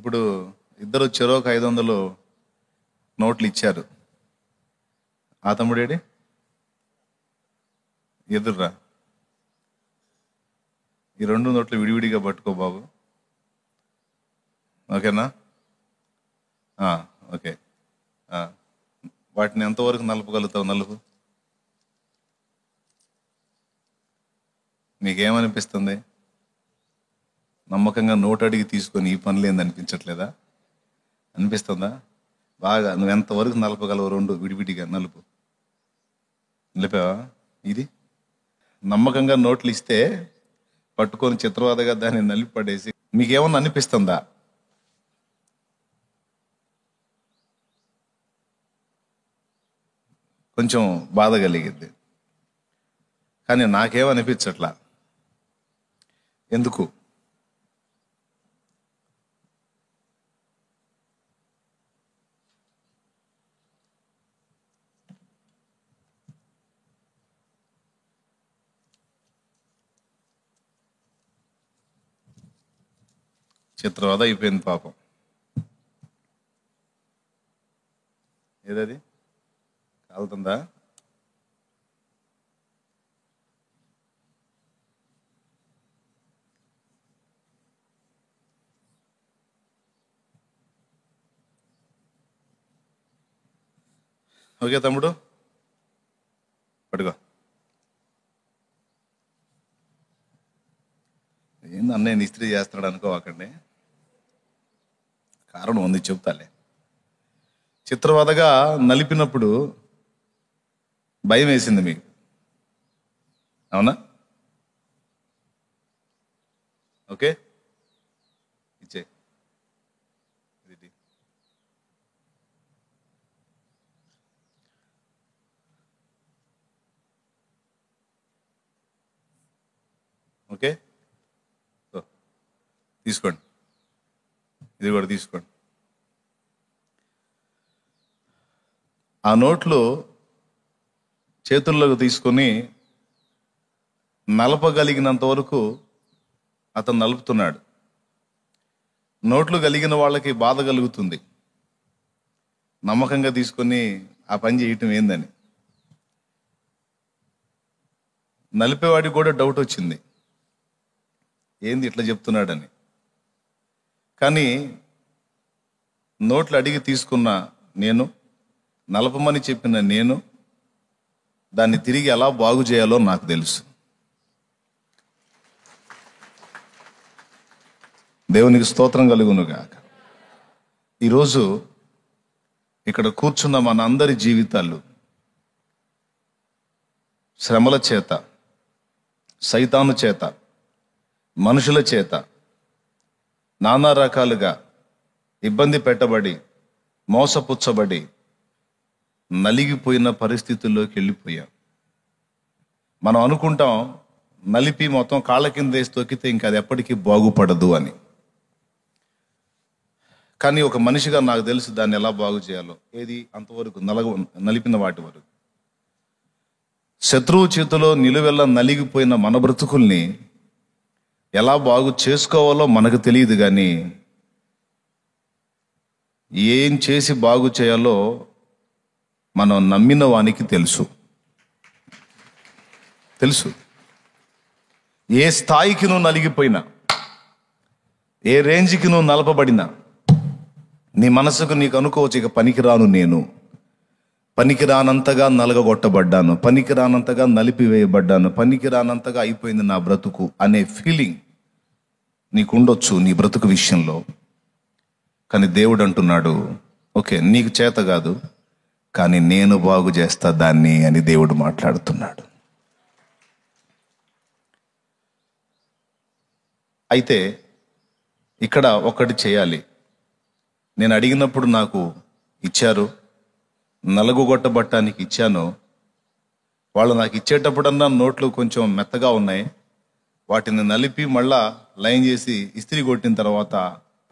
ఇప్పుడు ఇద్దరు చెరోక 500 నోట్లు ఇచ్చారు. ఆ తమ్ముడేడి ఎదుర్రా, ఈ 2 నోట్లు విడివిడిగా పట్టుకో బాబు, ఓకేనా? ఓకే. వాటిని ఎంతవరకు నలపగలుగుతావు? నలుపు. నీకేమనిపిస్తుంది? నమ్మకంగా నోటు అడిగి తీసుకొని ఈ పనులు ఏంది అనిపించట్లేదా? అనిపిస్తుందా? బాగా నువ్వు ఎంతవరకు నలపగలవు? 2 విడివిడిగా నలుపు. నిలిపావా? ఇది నమ్మకంగా నోట్లు ఇస్తే పట్టుకొని చిత్రవాదగా దాన్ని నలిపి పడేసి మీకేమన్నా అనిపిస్తుందా? కొంచెం బాధ కలిగింది, కానీ నాకేమనిపించట్లా. ఎందుకు? చిత్రవాద అయిపోయింది పాపం. ఏదది కాలుతుందా? ఓకే తమ్ముడు, పట్టుకో. ఏంది అన్నయ్య ఇస్త్రీ చేస్తున్నాడు అనుకోవాకండి, కారణం ఉంది, చెప్తాలే. చిత్రవాదగా నలిపినప్పుడు భయం వేసింది మీకు, అవునా? ఓకే, ఇచ్చే. ఓకే, తీసుకోండి, ఇది కూడా తీసుకోండి. ఆ నోట్లు చేతుల్లోకి తీసుకొని నలపగలిగినంత వరకు అతను నలుపుతున్నాడు. నోట్లు కలిగిన వాళ్ళకి బాధ కలుగుతుంది, నమ్మకంగా తీసుకొని ఆ పని చేయటం ఏందని. నలిపేవాడికి కూడా డౌట్ వచ్చింది, ఏంది ఇట్లా చెప్తున్నాడని. కానీ నోట్లు అడిగి తీసుకున్న నేను, నలపమని చెప్పిన నేను, దాన్ని తిరిగి ఎలా బాగు చేయాలో నాకు తెలుసు. దేవునికి స్తోత్రం కలుగునుగాక. ఈరోజు ఇక్కడ కూర్చున్న మనందరి జీవితాలు శ్రమల చేత, సైతాను చేత, మనుషుల చేత నానా రకాలుగా ఇబ్బంది పెట్టబడి, మోసపుచ్చబడి, నలిగిపోయిన పరిస్థితుల్లోకి వెళ్ళిపోయాం. మనం అనుకుంటాం నలిపి మొత్తం కాళ్ళ కింద వేసి తొక్కితే ఇంకా అది ఎప్పటికీ బాగుపడదు అని. కానీ ఒక మనిషిగా నాకు తెలుసు దాన్ని ఎలా బాగు చేయాలో. ఏది? అంతవరకు నలిపిన వాటి వరకు. శత్రువు చేతిలో నిలువెల్లా నలిగిపోయిన మన బ్రతుకుల్ని ఎలా బాగు చేసుకోవాలో మనకు తెలియదు, కానీ ఏం చేసి బాగు చేయాలో మనం నమ్మిన వానికి తెలుసు. ఏ స్థాయికి నువ్వు నలిగిపోయినా, ఏ రేంజ్కి నువ్వు నలపబడినా, నీ మనసుకు నీకు అనుకోవచ్చు, ఇక పనికిరాను, నేను పనికిరానంతగా నలగగొట్టబడ్డాను, పనికిరానంతగా నలిపివేయబడ్డాను, పనికిరానంతగా అయిపోయింది నా బ్రతుకు అనే ఫీలింగ్ నీకు ఉండొచ్చు నీ బ్రతుకు విషయంలో. కానీ దేవుడు అంటున్నాడు, ఓకే నీకు చేత కాదు, కానీ నేను బాగు చేస్తా దాన్ని అని దేవుడు మాట్లాడుతున్నాడు. అయితే ఇక్కడ ఒకటి చేయాలి. నేను అడిగినప్పుడు నాకు ఇచ్చారు, నలుగుగొట్టబట్టానికి ఇచ్చాను. వాళ్ళు నాకు ఇచ్చేటప్పుడన్నా నోట్లు కొంచెం మెత్తగా ఉన్నాయి, వాటిని నలిపి మళ్ళా లైన్ చేసి ఇస్త్రీ కొట్టిన తర్వాత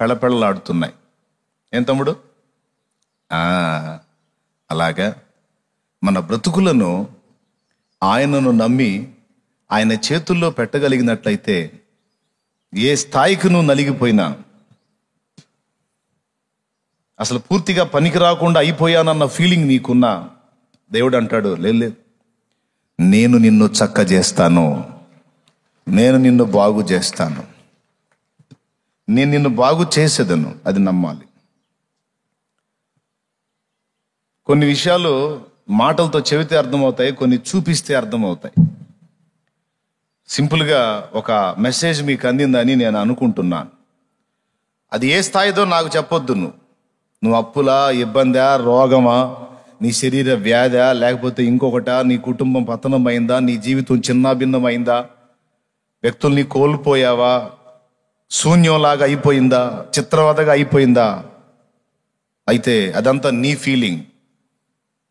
పెళ్ళపెళ్ళలాడుతున్నాయి. ఏం తమ్ముడు? అలాగా మన బ్రతుకులను ఆయనను నమ్మి ఆయన చేతుల్లో పెట్టగలిగినట్లయితే, ఏ స్థాయికి నువ్వు నలిగిపోయినా, అసలు పూర్తిగా పనికి రాకుండా అయిపోయానన్న ఫీలింగ్ నీకున్నా, దేవుడు అంటాడు, లేదు, నేను నిన్ను చక్క చేస్తాను, నేను నిన్ను బాగు చేస్తాను, నేను నిన్ను బాగు చేసేదను. అది నమ్మాలి. కొన్ని విషయాలు మాటలతో చెబితే అర్థమవుతాయి, కొన్ని చూపిస్తే అర్థమవుతాయి. సింపుల్గా ఒక మెసేజ్ మీకు అందిందని నేను అనుకుంటున్నాను. అది ఏ స్థాయిదో నాకు చెప్పొద్దు. నువ్వు అప్పులా, ఇబ్బందా, రోగమా, నీ శరీర వ్యాధా, లేకపోతే ఇంకొకట, నీ కుటుంబం పతనమైందా, నీ జీవితం చిన్నాభిన్నమైందా, వ్యక్తుల్ని కోల్పోయావా, శూన్యంలాగా అయిపోయిందా, చిత్రవదగా అయిపోయిందా, అయితే అదంతా నీ ఫీలింగ్.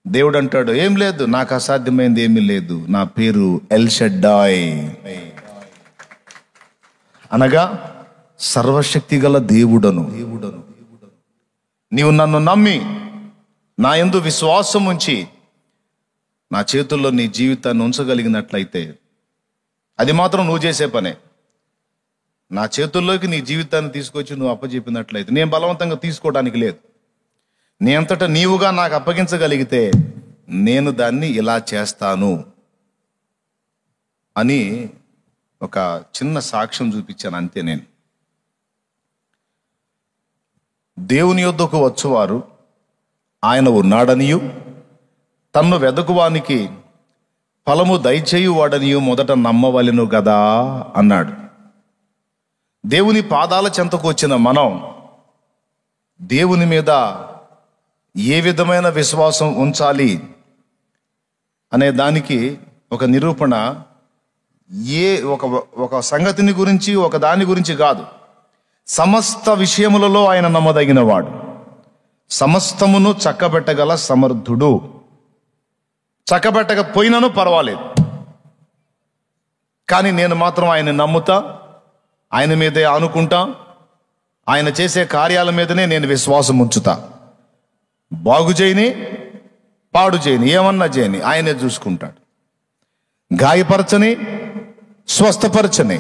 దేవుడు అంటాడు, ఏం లేదు, నాకు అసాధ్యమైంది ఏమీ లేదు. నా పేరు ఎల్ షడ్డాయ్, అనగా సర్వశక్తి గల దేవుడను. నీవు నన్ను నమ్మి నా యందు విశ్వాసం ఉంచి నా చేతుల్లో నీ జీవితాన్ని ఉంచగలిగినట్లయితే, అది మాత్రం నువ్వు చేసే పనే. నా చేతుల్లోకి నీ జీవితాన్ని తీసుకొచ్చి నువ్వు అప్పచెప్పినట్లయితే, నేను బలవంతంగా తీసుకోవడానికి లేదు. నీ అంతటా నీవుగా నాకు అప్పగించగలిగితే నేను దాన్ని ఇలా చేస్తాను అని ఒక చిన్న సాక్ష్యం చూపించాను, అంతే. నేను దేవుని యొద్దకు వచ్చువారు ఆయన ఉన్నాడనియు, తన్ను వెదకువానికి ఫలము దయచేయువాడనియు మొదట నమ్మవలెను గదా అన్నాడు. దేవుని పాదాల చెంతకు వచ్చిన మనం దేవుని మీద ఏ విధమైన విశ్వాసం ఉంచాలి అనే దానికి ఒక నిరూపణ, ఒక సంగతిని గురించి, ఒక దాని గురించి కాదు, సమస్త విషయములలో ఆయన నమ్మదగిన వాడు, సమస్తమును చక్కబెట్టగల సమర్థుడు. చక్కబెట్టకపోయినను పర్వాలేదు, కానీ నేను మాత్రం ఆయన నమ్ముతా, ఆయన మీదే ఆనుకుంటా, ఆయన చేసే కార్యాల మీదనే నేను విశ్వాసం ఉంచుతా. బాగు చేయని, పాడు చేయని, ఏమన్నా చేయని ఆయనే చూసుకుంటాడు. గాయపరచని, స్వస్థపరచని.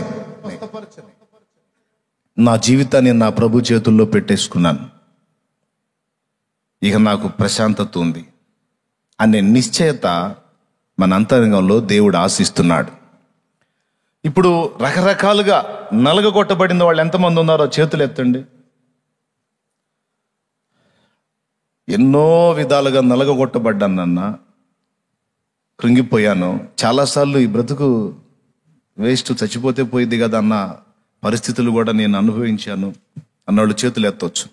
నా జీవితాన్ని నా ప్రభు చేతుల్లో పెట్టేసుకున్నాను, ఇక నాకు ప్రశాంతత ఉంది అనే నిశ్చయత మన అంతరంగంలో దేవుడు ఆశిస్తున్నాడు. ఇప్పుడు రకరకాలుగా నలగగొట్టబడిన వాళ్ళు ఎంతమంది ఉన్నారో చేతులు ఎత్తండి. ఎన్నో విధాలుగా నలగగొట్టబడ్డానన్న, కృంగిపోయాను, చాలాసార్లు ఈ బ్రతుకు వేస్ట్, చచ్చిపోతే పోయింది కదా అన్న పరిస్థితులు కూడా నేను అనుభవించాను అన్నవాళ్ళు చేతులు ఎత్తవచ్చు.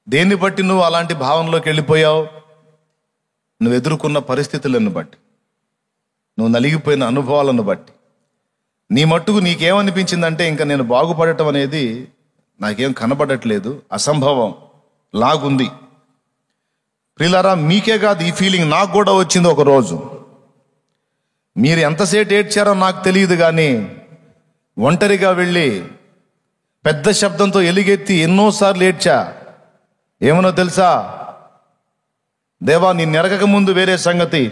దేన్ని బట్టి నువ్వు అలాంటి భావనలోకి వెళ్ళిపోయావు? నువ్వు ఎదుర్కొన్న పరిస్థితులను బట్టి, నువ్వు నలిగిపోయిన అనుభవాలను బట్టి. నీ మట్టుకు నీకేమనిపించిందంటే, ఇంకా నేను బాగుపడటం అనేది నాకేం కనబడట్లేదు, అసంభవం లాగుంది. ప్రియులారా, మీకే కాదు ఈ ఫీలింగ్, నాకు కూడా వచ్చింది ఒక రోజు. మీరు ఎంతసేపు ఏడ్చారో నాకు తెలియదు, కానీ ఒంటరిగా వెళ్ళి పెద్ద శబ్దంతో ఎలుగెత్తి ఎన్నోసార్లు ఏడ్చా. ఏమనో తెలుసా? దేవా, నిన్ను ఎరగక ముందు వేరే సంగతి,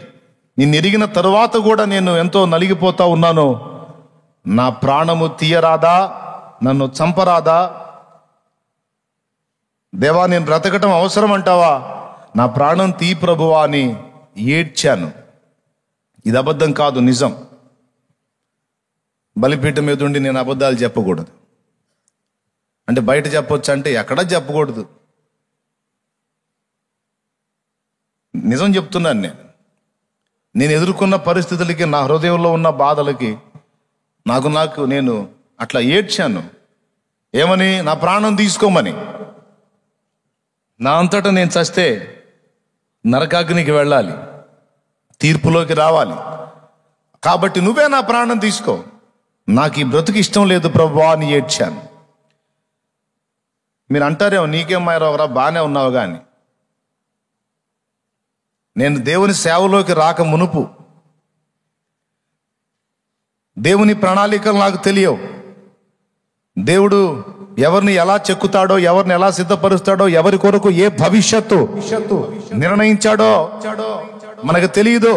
నిన్ను ఎరిగిన తరువాత కూడా నేను ఎంతో నలిగిపోతా ఉన్నాను. నా ప్రాణము తీయరాదా? నన్ను చంపరాదా? దేవా, నేను బ్రతకటం అవసరం అంటావా? నా ప్రాణం తీ ప్రభువా అని ఏడ్చాను. ఇది అబద్ధం కాదు, నిజం. బలిపీఠం మీద ఉండి నేను అబద్ధాలు చెప్పకూడదు అంటే, బయట చెప్పొచ్చు అంటే ఎక్కడా చెప్పకూడదు. నిజం చెప్తున్నాను. నేను ఎదుర్కొన్న పరిస్థితులకి, నా హృదయంలో ఉన్న బాధలకి నాకు నేను అట్లా ఏడ్చాను. ఏమని? నా ప్రాణం తీసుకోమని. నా అంతటా నేను చస్తే నరకాగ్నికి వెళ్ళాలి, తీర్పులోకి రావాలి. కాబట్టి నువ్వే నా ప్రాణం తీసుకో, నాకు ఈ బ్రతుకు ఇష్టం లేదు ప్రభువా అని ఏడ్చాను. మీరు అంటారేమో, నీకేం మాయరావురా, బాగానే ఉన్నావు. కానీ నేను దేవుని సేవలోకి రాక మునుపు దేవుని ప్రణాళికలు నాకు తెలియవు. దేవుడు ఎవరిని ఎలా చెక్కుతాడో, ఎవరిని ఎలా సిద్ధపరుస్తాడో, ఎవరి కొరకు ఏ భవిష్యత్తు నిర్ణయించాడో మనకు తెలియదు.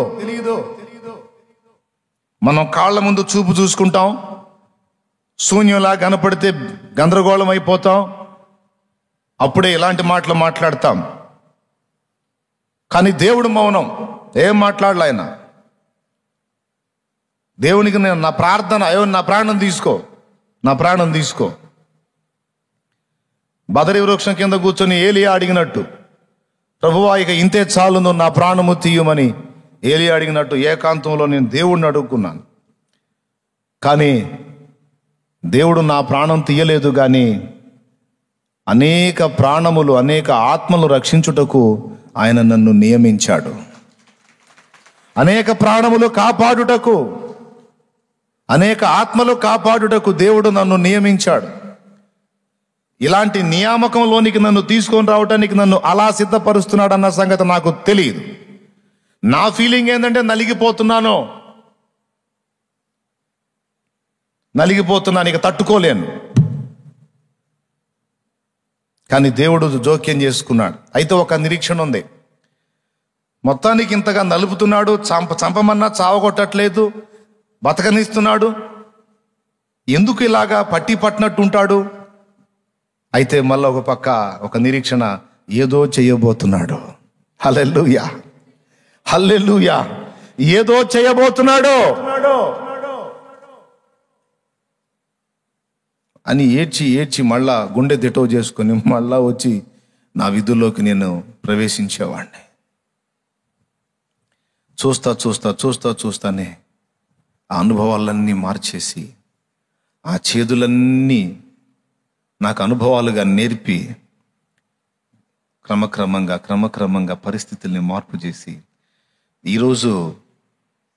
మనం కాళ్ళ ముందు చూపు చూసుకుంటాం, శూన్యంలా కనపడితే గందరగోళం అయిపోతాం. అప్పుడే ఇలాంటి మాటలు మాట్లాడతాం. కానీ దేవుడు మౌనం, ఏం మాట్లాడలే ఆయన. దేవునికి నేను నా ప్రార్థన, అయ్యో నా ప్రాణం తీసుకో, నా ప్రాణం తీసుకో. బదరి వృక్షం కింద కూర్చొని ఏలియా అడిగినట్టు, ప్రభువా ఇక ఇంతే చాలును, నా ప్రాణము తీయమని ఏలియా అడిగినట్టు ఏకాంతంలో నేను దేవుడిని అడుగుకున్నాను. కానీ దేవుడు నా ప్రాణం తీయలేదు, కానీ అనేక ప్రాణములు, అనేక ఆత్మలు రక్షించుటకు ఆయన నన్ను నియమించాడు. అనేక ప్రాణములు కాపాడుటకు, అనేక ఆత్మలు కాపాడుటకు దేవుడు నన్ను నియమించాడు. ఇలాంటి నియామకంలోనికి నన్ను తీసుకొని రావడానికి నన్ను అలా సిద్ధపరుస్తున్నాడు అన్న సంగతి నాకు తెలియదు. నా ఫీలింగ్ ఏంటంటే నలిగిపోతున్నాను, ఇక తట్టుకోలేను. కానీ దేవుడు జోక్యం చేసుకున్నాడు. అయితే ఒక నిరీక్షణ ఉంది. మొత్తానికి ఇంతగా నలుపుతున్నాడు, చంపమన్నా చావగొట్టట్లేదు, బతకనిస్తున్నాడు. ఎందుకు ఇలాగా పట్టినట్టు ఉంటాడు? అయితే మళ్ళీ ఒక పక్క ఒక నిరీక్షణ, ఏదో చేయబోతున్నాడు. హల్లెలూయా, హల్లెలూయా. ఏదో చేయబోతున్నాడు అని ఏడ్చి మళ్ళా గుండె దిటో చేసుకొని మళ్ళా వచ్చి నా విధుల్లోకి నేను ప్రవేశించేవాడిని. చూస్తానే ఆ అనుభవాలన్నీ మార్చేసి, ఆ చేదులన్నీ నాకు అనుభవాలుగా నేర్పి క్రమక్రమంగా పరిస్థితుల్ని మార్పు చేసి ఈరోజు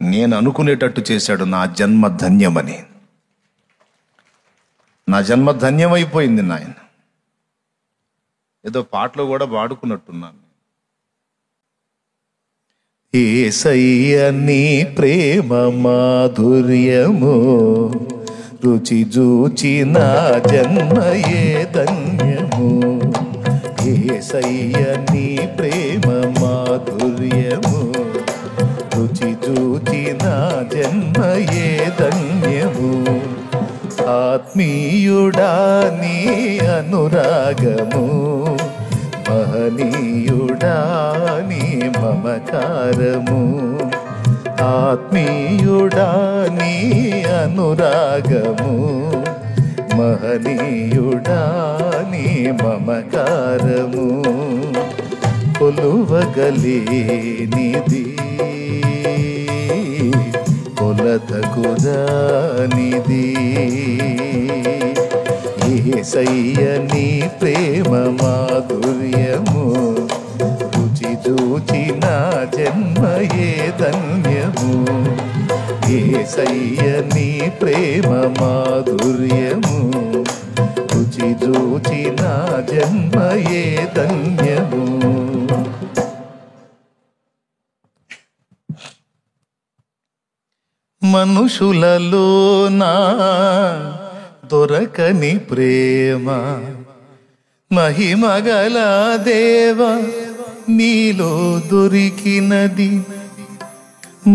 నేను అనుకునేటట్టు చేశాడు. నా జన్మ ధన్యమని, నా జన్మ ధన్యమైపోయింది నాయన. ఏదో పాటలో కూడా పాడుకున్నట్టున్నాను. యేసయ్య నీ ప్రేమ మాధుర్యము రుచి జూచి నా జన్మయే ధన్యము. యేసయ్య నీ ప్రేమ మాధుర్యము రుచి జూచి నా జన్మయే ధన్యము. ఆత్మీయుడా నీ అనురాగము, మహనీయుడా నీ మమకారము. ఆత్మీయుడా నీ అనురాగము, మహనీయుడా నీ మమకారము. కొలువగలేనిది, కొలతకురానిది. యేసయ్య నీ ప్రేమ మాధుర్యము రుచి జూచి నా జన్మయే ధన్యము. యేసయ్య నీ ప్రేమ మాధుర్యము రుచి జూచి నా జన్మయే ధన్యము. మనుషులలోనా దొరకని ప్రేమ, మహిమగల దేవ నీలో దొరికినది.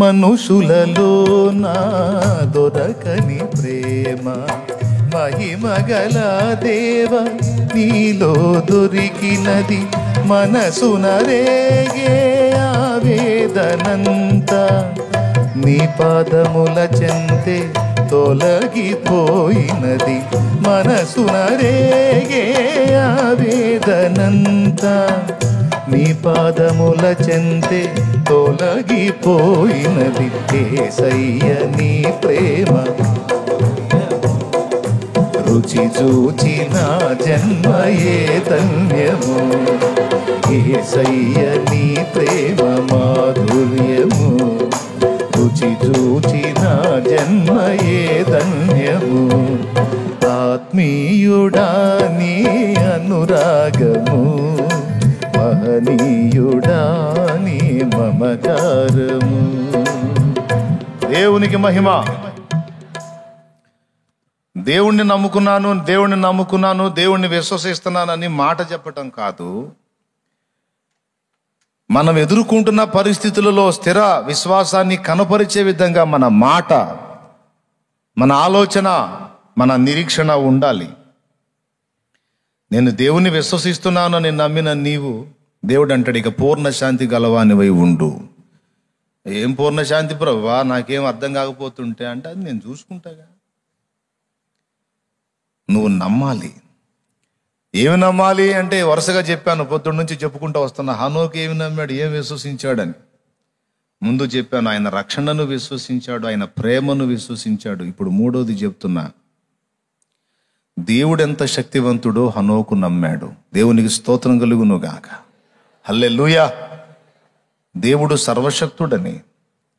మనుషులలోనా దొరకని ప్రేమ, మహిమగల దేవ నీలో దొరికినది. మనసున రేగే ఆవేదనంతా నీ పాదముల చెంతే తొలగిపోయినది. మనసున రేగే ఆవేదనంతా నీ పాదముల చెంతే తొలగిపోయినది. యేసయ్య నీ ప్రేమ రుచి చూచి నా జన్మయే ధన్యము. యేసయ్య నీ ప్రేమ మాధుర్యము రుచి చూచి నా జన్మయే ధన్యము. ఆత్మీయుడా నీ అనురాగము, మహనీయుడా నీ మమకారము. దేవునికి మహిమ. దేవుణ్ణి నమ్ముకున్నాను, దేవుణ్ణి విశ్వసిస్తున్నానని మాట చెప్పటం కాదు. మనం ఎదుర్కొంటున్న పరిస్థితులలో స్థిర విశ్వాసాన్ని కనపరిచే విధంగా మన మాట, మన ఆలోచన, మన నిరీక్షణ ఉండాలి. నేను దేవుని విశ్వసిస్తున్నాను అని నమ్మిన నీవు, దేవుడు అంటాడు ఇక పూర్ణ శాంతి గలవానివై ఉండు. ఏం పూర్ణ శాంతి ప్రభువా, నాకేం అర్థం కాకపోతుంటే అంటే అది నేను చూసుకుంటాగా. నువ్వు నమ్మాలి. ఏమి నమ్మాలి అంటే వరుసగా చెప్పాను, పొద్దున్న నుంచి చెప్పుకుంటూ వస్తున్నా. హనోకు ఏమి నమ్మాడు, ఏం విశ్వసించాడని ముందు చెప్పాను. ఆయన రక్షణను విశ్వసించాడు, ఆయన ప్రేమను విశ్వసించాడు. ఇప్పుడు మూడోది చెప్తున్నా, దేవుడు ఎంత శక్తివంతుడో హనోకు నమ్మాడు. దేవునికి స్తోత్రం కలుగును గాక. హల్లెలూయా. దేవుడు సర్వశక్తుడని,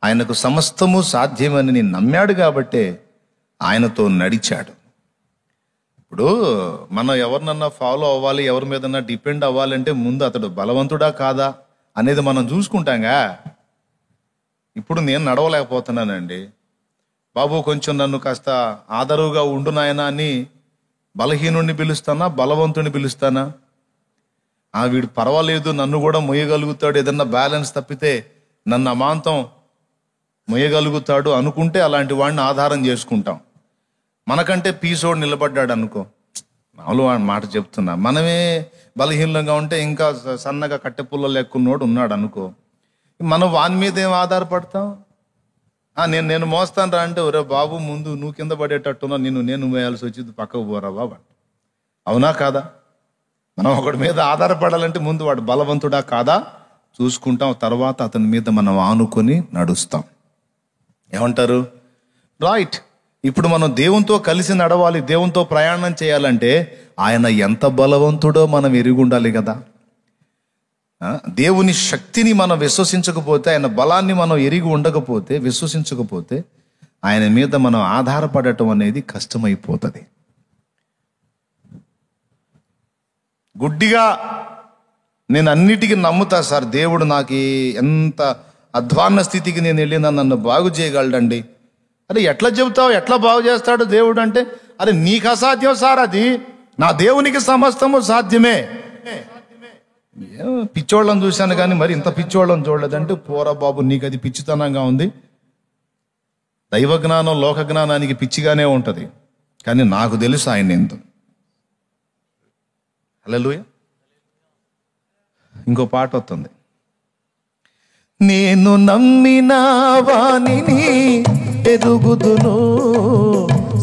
ఆయనకు సమస్తము సాధ్యమని నమ్మాడు కాబట్టే ఆయనతో నడిచాడు. ఇప్పుడు మనం ఎవరినన్నా ఫాలో అవ్వాలి, ఎవరి మీదన్నా డిపెండ్ అవ్వాలంటే ముందు అతడు బలవంతుడా కాదా అనేది మనం చూసుకుంటాంగా. ఇప్పుడు నేను నడవలేకపోతున్నానండి బాబు, కొంచెం నన్ను కాస్త ఆదరువుగా ఉండు నాయనా అని బలహీనుడిని పిలుస్తానా, బలవంతుని పిలుస్తానా? వీడు పర్వాలేదు, నన్ను కూడా మొయ్యగలుగుతాడు, ఏదన్నా బ్యాలెన్స్ తప్పితే నన్ను అమాంతం మొయ్యగలుగుతాడు అనుకుంటే అలాంటి వాడిని ఆధారం చేసుకుంటాం. మనకంటే పీసోడు నిలబడ్డాడు అనుకో, మామూలు మాట చెప్తున్నా, మనమే బలహీనంగా ఉంటే ఇంకా సన్నగా కట్టెపుల్ల లెక్కున్నోడు ఉన్నాడు అనుకో, మనం వాని మీద ఏం ఆధారపడతాం? నేను మోస్తాను రా అంటే, ఒరే బాబు ముందు నువ్వు కింద పడేటట్టున్నా, నేను వేయాల్సి వచ్చింది, పక్కకు పోరా బాబా. అవునా కాదా? మనం ఒకటి మీద ఆధారపడాలంటే ముందు వాడు బలవంతుడా కాదా చూసుకుంటాం, తర్వాత అతని మీద మనం ఆనుకొని నడుస్తాం. ఏమంటారు? రైట్. ఇప్పుడు మనం దేవునితో కలిసి నడవాలి, దేవునితో ప్రయాణం చేయాలంటే ఆయన ఎంత బలవంతుడో మనం ఎరిగి ఉండాలి కదా. దేవుని శక్తిని మనం విశ్వసించకపోతే, ఆయన బలాన్ని మనం ఎరిగి ఉండకపోతే, విశ్వసించకపోతే ఆయన మీద మనం ఆధారపడటం అనేది కష్టమైపోతుంది. గుడ్డిగా నేను అన్నిటికీ నమ్ముతా సార్, దేవుడు నాకు ఎంత అధ్వాన్న స్థితికి నేను వెళ్ళినా నన్ను బాగు చేయగలడండి. అరే ఎట్లా చెబుతావు, ఎట్లా బాగు చేస్తాడు దేవుడు అంటే, అరే నీకు అసాధ్యం సార్, అది నా దేవునికి సమస్తము సాధ్యమే. పిచ్చోళ్ళని చూశాను కానీ మరి ఇంత పిచ్చోళ్ళని చూడలేదంటే, పోరా బాబు నీకు అది పిచ్చితనంగా ఉంది. దైవ జ్ఞానం లోక జ్ఞానానికి పిచ్చిగానే ఉంటుంది, కానీ నాకు తెలుసు ఆయన ఎంతో. హల్లెలూయా. ఇంకో పాట వస్తుంది, నేను నమ్మిన వానిని ఎరుగుదును,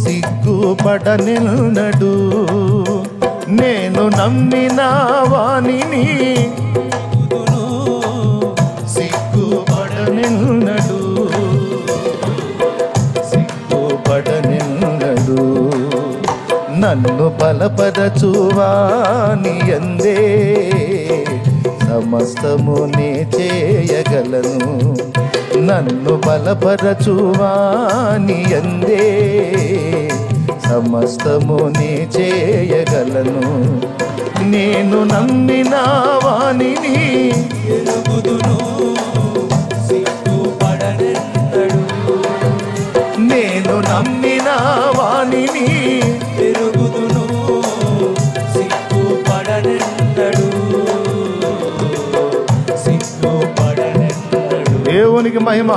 సిగ్గుపడనెన్నడు. నేను నమ్మిన వానిని సిగ్గుపడనెన్నడు, సిగ్గుపడనెన్నడు. నన్ను బలపరచువాని యందే సమస్తము నే చేయగలను. నన్ను బలపరచువాని యందే సమస్తము నే చేయగలను. నేను నమ్మిన వానిని ఎరుగుదును, సిగ్గుపడనెన్నడు. నేను నమ్మిన వానిని ఎరుగుదును, సిగ్గుపడనెన్నడు, సిగ్గుపడనెన్నడు. దేవునికి మహిమ.